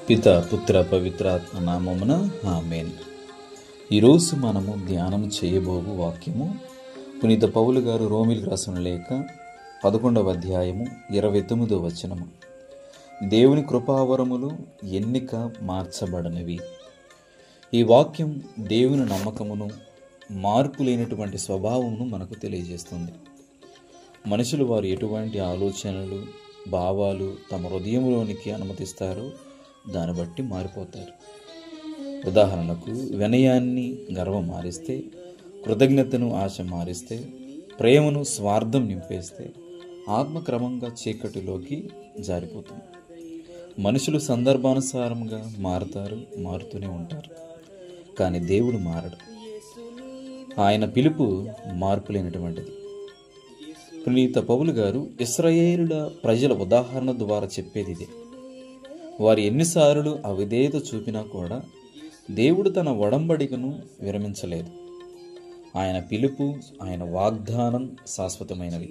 పిత పుత్ర పవిత్రాత్మ నామమున ఆమేన్. ఈరోజు మనము ధ్యానం చేయబోవు వాక్యము పునీత పౌలు గారు రోమిలకు రాసిన లేఖ 11వ అధ్యాయము 29వ వచనము. దేవుని కృపావరములు ఎన్నిక మార్చబడనివి. ఈ వాక్యం దేవుని నమ్మకమును, మార్పు లేనటువంటి స్వభావమును మనకు తెలియజేస్తుంది. మనుషులు వారు ఎటువంటి ఆలోచనలు, భావాలు తమ హృదయంలోనికి అనుమతిస్తారో దాన్ని బట్టి మారిపోతారు. ఉదాహరణకు, వినయాన్ని గర్వం మారిస్తే, కృతజ్ఞతను ఆశ మారిస్తే, ప్రేమను స్వార్థం నింపేస్తే ఆత్మ క్రమంగా చీకటిలోకి జారిపోతుంది. మనుషులు సందర్భానుసారంగా మారుతూనే ఉంటారు. కానీ దేవుడు మారడు. ఆయన పిలుపు మార్పు లేనటువంటిది. పునీత పౌలు గారు ఇశ్రాయేలుల ప్రజల ఉదాహరణ ద్వారా చెప్పేది ఇదే. వారు ఎన్నిసార్లు అవిధేయత చూపినా కూడా దేవుడు తన ఒడంబడికను విరమించలేదు. ఆయన పిలుపు, ఆయన వాగ్దానం శాశ్వతమైనవి.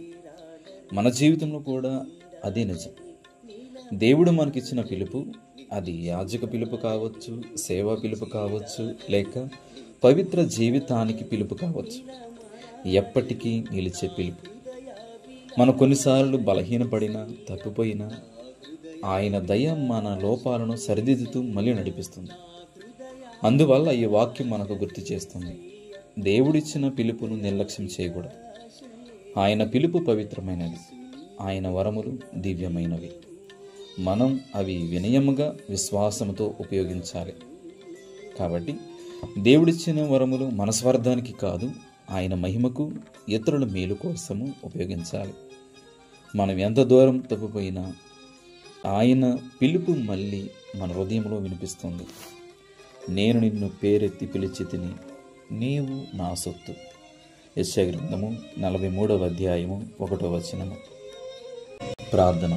మన జీవితంలో కూడా అదే నిజం. దేవుడు మనకిచ్చిన పిలుపు, అది యాజక పిలుపు కావచ్చు, సేవా పిలుపు కావచ్చు, లేక పవిత్ర జీవితానికి పిలుపు కావచ్చు, ఎప్పటికీ నిలిచే పిలుపు. మనం కొన్నిసార్లు బలహీనపడినా, తప్పిపోయినా ఆయన దయ మన లోపాలను సరిదిద్దుతూ మళ్ళీ నడిపిస్తుంది. అందువల్ల ఈ వాక్యం మనకు గుర్తు చేస్తుంది, దేవుడిచ్చిన పిలుపును నిర్లక్ష్యం చేయకూడదు. ఆయన పిలుపు పవిత్రమైనది, ఆయన వరములు దివ్యమైనవి. మనం అవి వినయముగా, విశ్వాసంతో ఉపయోగించాలి. కాబట్టి దేవుడిచ్చిన వరములు మన స్వార్థానికి కాదు, ఆయన మహిమకు, ఇతరుల మేలు కోసము ఉపయోగించాలి. మనం ఎంత దూరం తప్పిపోయినా ఆయన పిలుపు మళ్ళీ మన హృదయంలో వినిపిస్తుంది. నేను నిన్ను పేరెత్తి పిలిచి తిని, నీవు నా సొత్తు. యెషయా గ్రంథము 43వ అధ్యాయము 1వ వచనము. ప్రార్థన.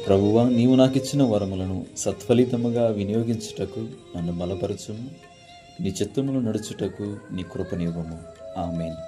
ప్రభువా, నీవు నాకిచ్చిన వరములను సత్ఫలితముగా వినియోగించుటకు నన్ను బలపరచుము. నీ చిత్తములో నడుచుటకు నీ కృపనివ్వము. ఆమేన్.